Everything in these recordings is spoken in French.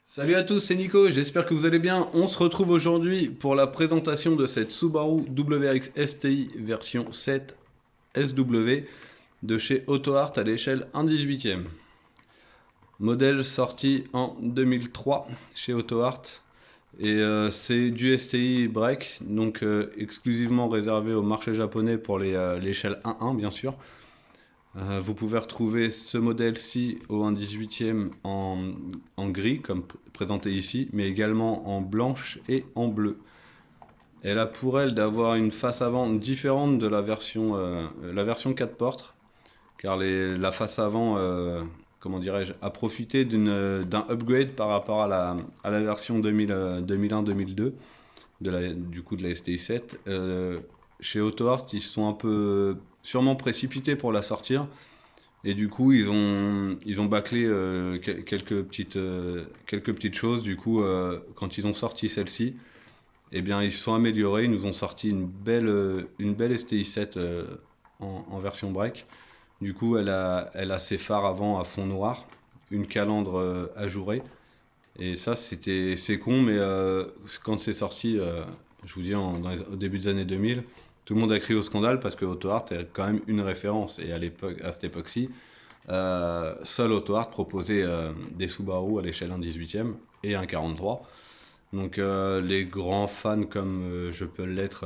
Salut à tous, c'est Nico, j'espère que vous allez bien. On se retrouve aujourd'hui pour la présentation de cette Subaru WRX STI version 7 SW de chez AutoArt à l'échelle 1/18e. Modèle sorti en 2003 chez AutoArt et c'est du STI break, donc exclusivement réservé au marché japonais pour l'échelle 1.1 bien sûr. Vous pouvez retrouver ce modèle-ci au 1/18e en gris, comme présenté ici, mais également en blanche et en bleu. Elle a pour elle d'avoir une face avant différente de la version 4 portes, car la face avant, comment dirais-je, a profité d'un upgrade par rapport à la version 2001-2002 du coup de la STI 7. Chez AutoArt, ils se sont un peu sûrement précipités pour la sortir. Et du coup, ils ont bâclé quelques petites choses. Du coup, quand ils ont sorti celle-ci, eh bien, ils se sont améliorés. Ils nous ont sorti une belle STI 7 en version break. Du coup, elle a ses phares avant à fond noir, une calandre ajourée. Et ça, c'est con, mais quand c'est sorti, je vous dis, au début des années 2000, tout le monde a crié au scandale parce que AutoArt est quand même une référence. Et à cette époque-ci, seul AutoArt proposait des Subaru à l'échelle 1/18e et 1/43. Donc les grands fans comme je peux l'être,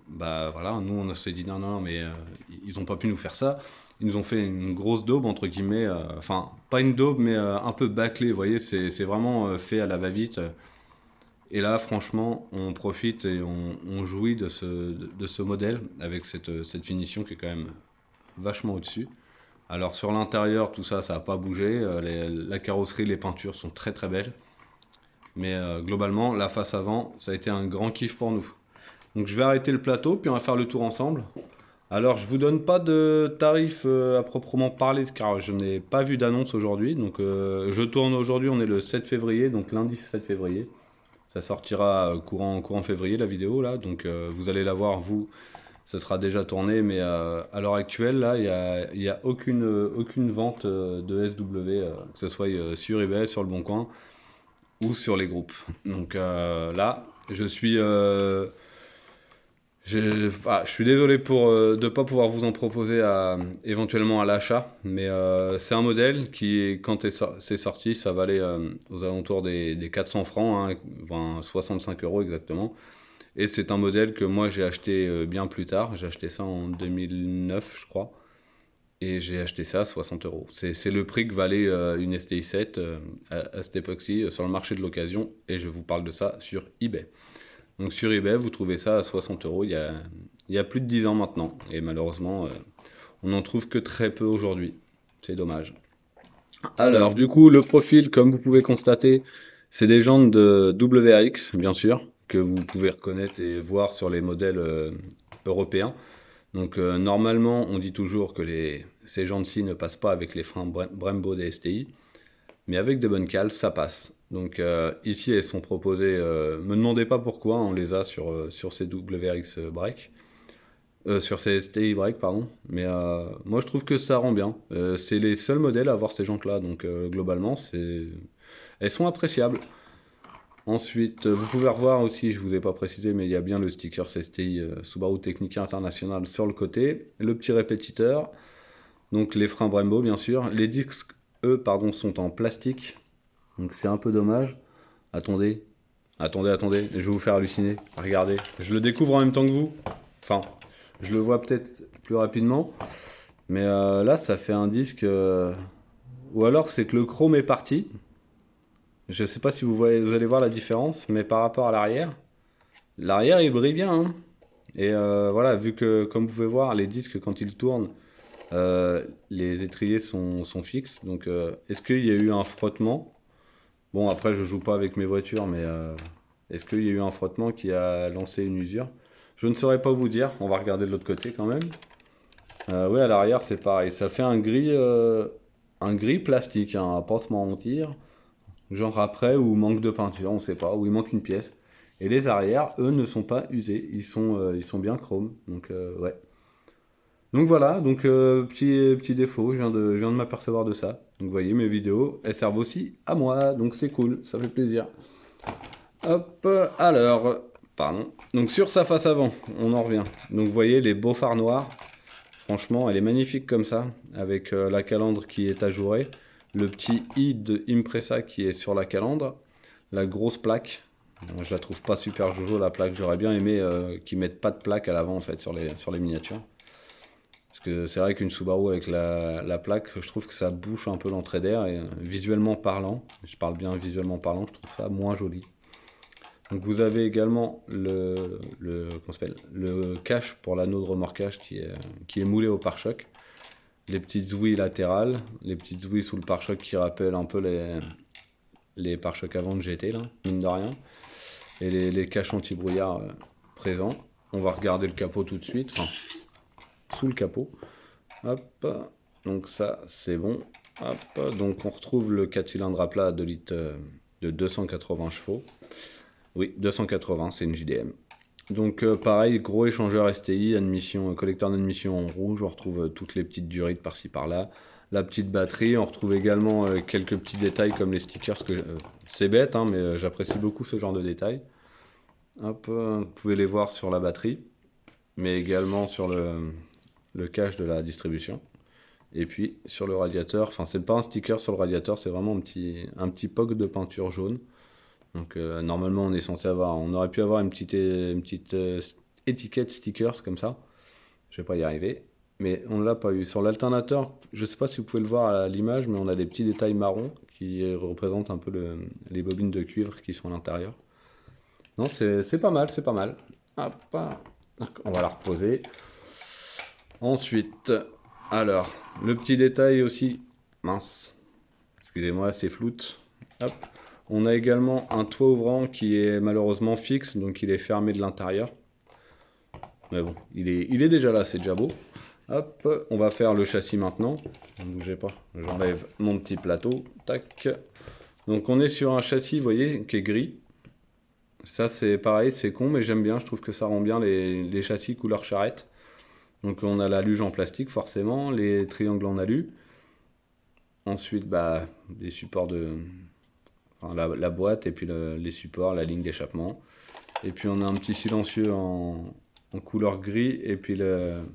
bah voilà, nous on s'est dit non, non, mais ils n'ont pas pu nous faire ça. Ils nous ont fait une grosse daube entre guillemets, enfin pas une daube mais un peu bâclée, vous voyez, c'est vraiment fait à la va-vite. Et là franchement on profite et on jouit de ce modèle avec cette finition qui est quand même vachement au-dessus. Alors sur l'intérieur, tout ça, ça n'a pas bougé. La carrosserie, les peintures sont très très belles. Mais globalement, la face avant, ça a été un grand kiff pour nous. Donc je vais arrêter le plateau, puis on va faire le tour ensemble. Alors je vous donne pas de tarif à proprement parler, car je n'ai pas vu d'annonce aujourd'hui. Donc je tourne aujourd'hui, on est le 7 février, donc lundi 7 février. Ça sortira courant février la vidéo là, donc vous allez la voir vous, ce sera déjà tourné, mais à l'heure actuelle, là, il y a aucune vente de SW, que ce soit sur eBay, sur le Bon Coin ou sur les groupes. Donc là, je suis désolé de ne pas pouvoir vous en proposer éventuellement à l'achat, mais c'est un modèle qui, quand c'est sorti, ça valait aux alentours des 400 francs, hein, 65 euros exactement. Et c'est un modèle que moi j'ai acheté bien plus tard. J'ai acheté ça en 2009, je crois. Et j'ai acheté ça à 60 euros. C'est le prix que valait une STI 7 à cette époque-ci sur le marché de l'occasion. Et je vous parle de ça sur eBay. Donc sur eBay, vous trouvez ça à 60 euros il y a plus de 10 ans maintenant. Et malheureusement, on n'en trouve que très peu aujourd'hui. C'est dommage. Alors, du coup, le profil, comme vous pouvez constater, c'est des jantes de WRX, bien sûr, que vous pouvez reconnaître et voir sur les modèles européens. Donc, normalement, on dit toujours que ces jantes-ci ne passent pas avec les freins Brembo des STI, mais avec de bonnes cales, ça passe. Donc, ici, elles sont proposées. Me demandez pas pourquoi, on les a sur ces WRX break. Sur ces STI break, pardon. Mais moi, je trouve que ça rend bien. C'est les seuls modèles à avoir ces jantes-là. Donc, globalement, elles sont appréciables. Ensuite, vous pouvez revoir aussi, je vous ai pas précisé, mais il y a bien le sticker STI Subaru Technica International sur le côté. Le petit répétiteur. Donc, les freins Brembo, bien sûr. Les disques, eux, pardon, sont en plastique. Donc, c'est un peu dommage. Attendez. Attendez. Je vais vous faire halluciner. Regardez. Je le découvre en même temps que vous. Enfin, je le vois peut-être plus rapidement. Mais là, ça fait un disque. Ou alors, c'est que le chrome est parti. Je sais pas si vous allez voir la différence, mais par rapport à l'arrière il brille bien, hein. Et voilà, vu que, comme vous pouvez voir, les disques, quand ils tournent, les étriers sont fixes. Donc, est-ce qu'il y a eu un frottement? Bon, après, je joue pas avec mes voitures, mais est-ce qu'il y a eu un frottement qui a lancé une usure? Je ne saurais pas vous dire. On va regarder de l'autre côté quand même. Oui, à l'arrière, c'est pareil. Ça fait un gris plastique, hein, à pas se mentir. Genre après, ou manque de peinture, on sait pas, ou il manque une pièce. Et les arrières, eux, ne sont pas usés. Ils sont bien chrome. Donc, ouais. Donc voilà, donc petit défaut, je viens de m'apercevoir de ça. Donc vous voyez, mes vidéos, elles servent aussi à moi, donc c'est cool, ça fait plaisir. Hop, alors, pardon. Donc sur sa face avant, on en revient. Donc vous voyez les beaux phares noirs. Franchement, elle est magnifique comme ça, avec la calandre qui est ajourée, le petit i de Impresa qui est sur la calandre, la grosse plaque. Je la trouve pas super jojo la plaque. J'aurais bien aimé qu'ils mettent pas de plaque à l'avant en fait sur les miniatures. Parce que c'est vrai qu'une Subaru avec la plaque, je trouve que ça bouche un peu l'entrée d'air et visuellement parlant, je parle bien visuellement parlant, je trouve ça moins joli. Donc vous avez également comment ça s'appelle, le cache pour l'anneau de remorquage qui est moulé au pare-choc. Les petites ouïes latérales, les petites ouïes sous le pare-choc qui rappellent un peu les pare-chocs avant de GT, là, mine de rien. Et les caches anti-brouillard présents. On va regarder le capot tout de suite, enfin, sous le capot. Hop, donc ça c'est bon. Hop, donc on retrouve le 4 cylindres à plat à 2 litres de 280 chevaux. Oui, 280, c'est une JDM. Donc pareil, gros échangeur STI, admission, collecteur d'admission en rouge, on retrouve toutes les petites durites par-ci par-là. La petite batterie, on retrouve également quelques petits détails comme les stickers, c'est bête, hein, mais j'apprécie beaucoup ce genre de détails. Hop, vous pouvez les voir sur la batterie, mais également sur le cache de la distribution. Et puis sur le radiateur, enfin c'est pas un sticker sur le radiateur, c'est vraiment un petit poc de peinture jaune. Donc normalement on est censé avoir, on aurait pu avoir une petite étiquette stickers comme ça. Je vais pas y arriver, mais on l'a pas eu. Sur l'alternateur, je sais pas si vous pouvez le voir à l'image, mais on a des petits détails marrons qui représentent un peu les bobines de cuivre qui sont à l'intérieur. Non, c'est pas mal, c'est pas mal. Hop, on va la reposer. Ensuite, alors, le petit détail aussi, mince, excusez-moi, c'est floute. Hop. On a également un toit ouvrant qui est malheureusement fixe, donc il est fermé de l'intérieur. Mais bon, il est déjà là, c'est déjà beau. Hop, on va faire le châssis maintenant. Ne bougez pas, j'enlève mon petit plateau. Tac. Donc on est sur un châssis, vous voyez, qui est gris. Ça c'est pareil, c'est con, mais j'aime bien, je trouve que ça rend bien les châssis couleur charrette. Donc on a la luge en plastique forcément, les triangles en alu. Ensuite, bah, des supports enfin, la boîte et puis les supports, la ligne d'échappement. Et puis on a un petit silencieux en couleur gris et puis le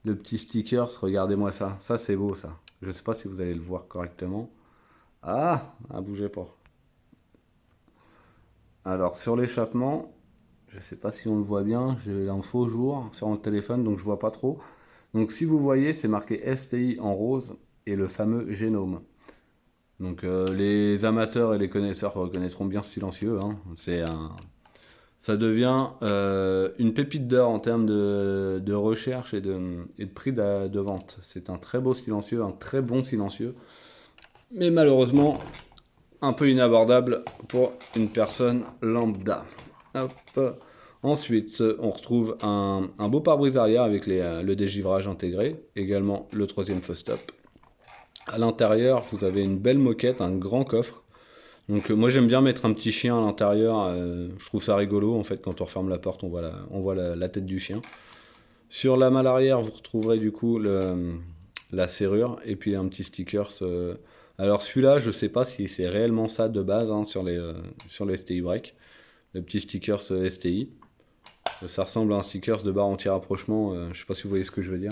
petit sticker, regardez-moi ça. Ça c'est beau ça. Je sais pas si vous allez le voir correctement. Bougez pas. Alors sur l'échappement, je sais pas si on le voit bien, j'ai un faux jour sur mon téléphone donc je vois pas trop. Donc si vous voyez, c'est marqué STI en rose et le fameux génome. Donc les amateurs et les connaisseurs reconnaîtront bien ce silencieux, hein. Ça devient une pépite d'or en termes de recherche et de prix de vente. C'est un très beau silencieux, un très bon silencieux, mais malheureusement un peu inabordable pour une personne lambda. Hop. Ensuite, on retrouve un beau pare-brise arrière avec le dégivrage intégré, également le troisième feu stop. À l'intérieur, vous avez une belle moquette, un grand coffre. Donc moi j'aime bien mettre un petit chien à l'intérieur, je trouve ça rigolo en fait quand on referme la porte on voit la tête du chien. Sur la malle arrière vous retrouverez du coup la serrure et puis un petit sticker. Alors celui-là je sais pas si c'est réellement ça de base hein, sur les STI break. Le petit sticker STI. Ça ressemble à un sticker de barre anti-rapprochement, je sais pas si vous voyez ce que je veux dire.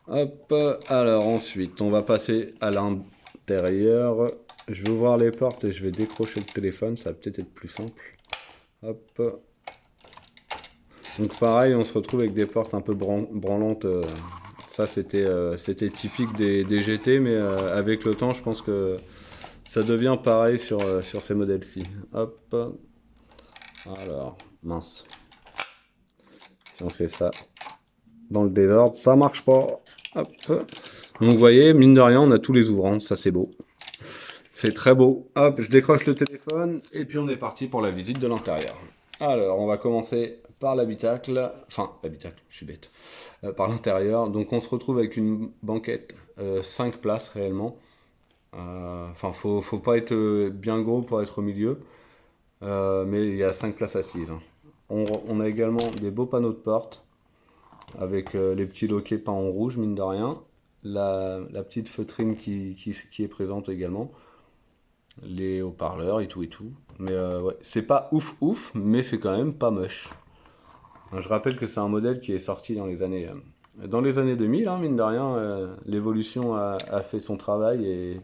Hop, alors ensuite on va passer à l'intérieur. Je vais ouvrir les portes et je vais décrocher le téléphone, ça va peut-être être plus simple. Hop. Donc pareil, on se retrouve avec des portes un peu branlantes. Ça c'était typique des GT, mais avec le temps je pense que ça devient pareil sur ces modèles-ci. Hop. Alors, mince. Si on fait ça dans le désordre, ça marche pas. Hop. Donc vous voyez, mine de rien, on a tous les ouvrants, ça c'est beau. C'est très beau. Hop, je décroche le téléphone et puis on est parti pour la visite de l'intérieur. Alors, on va commencer par l'habitacle. Enfin, l'habitacle, je suis bête. Par l'intérieur. Donc, on se retrouve avec une banquette 5 places réellement. Enfin, faut pas être bien gros pour être au milieu. Mais il y a 5 places assises, hein. On a également des beaux panneaux de porte. avec les petits loquets peints en rouge, mine de rien. La petite feutrine qui est présente également. Les haut-parleurs et tout et tout. Mais ouais, c'est pas ouf ouf, mais c'est quand même pas moche. Je rappelle que c'est un modèle qui est sorti dans les années 2000, hein, mine de rien. L'évolution a fait son travail et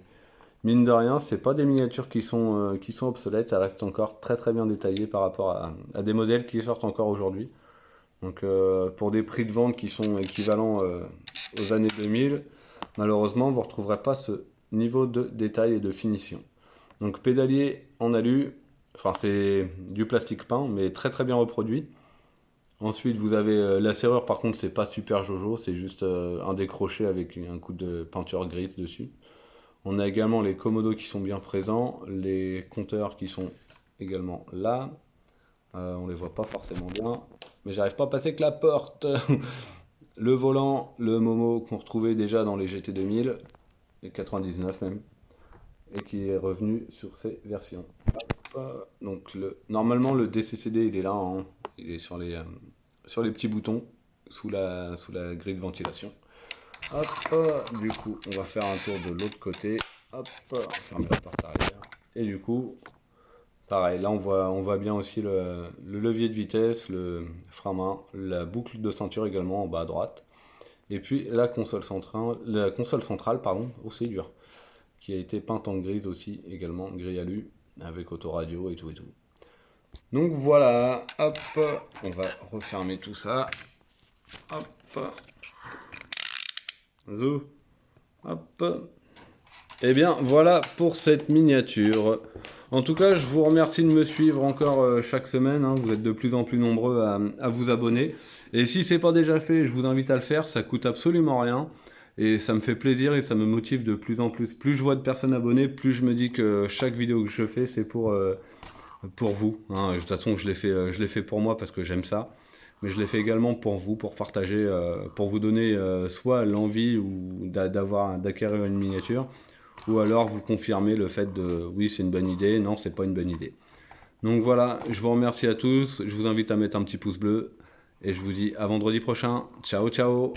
mine de rien, c'est pas des miniatures qui sont obsolètes. Ça reste encore très très bien détaillé par rapport à des modèles qui sortent encore aujourd'hui. Donc pour des prix de vente qui sont équivalents aux années 2000, malheureusement, vous ne retrouverez pas ce niveau de détail et de finition. Donc pédalier en alu, enfin c'est du plastique peint, mais très très bien reproduit. Ensuite, vous avez la serrure, par contre, c'est pas super jojo, c'est juste un décroché avec un coup de peinture grise dessus. On a également les commodos qui sont bien présents, les compteurs qui sont également là. On les voit pas forcément bien, mais j'arrive pas à passer que la porte. Le volant, le Momo qu'on retrouvait déjà dans les GT 2000, et 99 même, et qui est revenu sur ces versions. Donc normalement le DCCD il est là, hein. Il est sur les petits boutons sous la grille de ventilation. Hop, du coup on va faire un tour de l'autre côté. Hop, on ferme la porte arrière. Et du coup, pareil, là on voit bien aussi le levier de vitesse, le frein-main, la boucle de ceinture également en bas à droite. Et puis la console centrale, pardon, oh c'est dur, qui a été peinte en grise aussi, également gris alu, avec autoradio et tout et tout. Donc voilà, hop, on va refermer tout ça. Hop, zou, hop. Et bien voilà pour cette miniature. En tout cas, je vous remercie de me suivre encore chaque semaine, hein. Vous êtes de plus en plus nombreux à vous abonner. Et si c'est pas déjà fait, je vous invite à le faire. Ça coûte absolument rien. Et ça me fait plaisir et ça me motive de plus en plus. Plus je vois de personnes abonnées, plus je me dis que chaque vidéo que je fais, c'est pour vous, hein. De toute façon, je l'ai fait pour moi parce que j'aime ça. Mais je l'ai fait également pour vous, pour partager, pour vous donner soit l'envie ou d'acquérir une miniature, ou alors vous confirmez le fait de oui c'est une bonne idée, non c'est pas une bonne idée. Donc voilà, je vous remercie à tous, je vous invite à mettre un petit pouce bleu et je vous dis à vendredi prochain. Ciao ciao.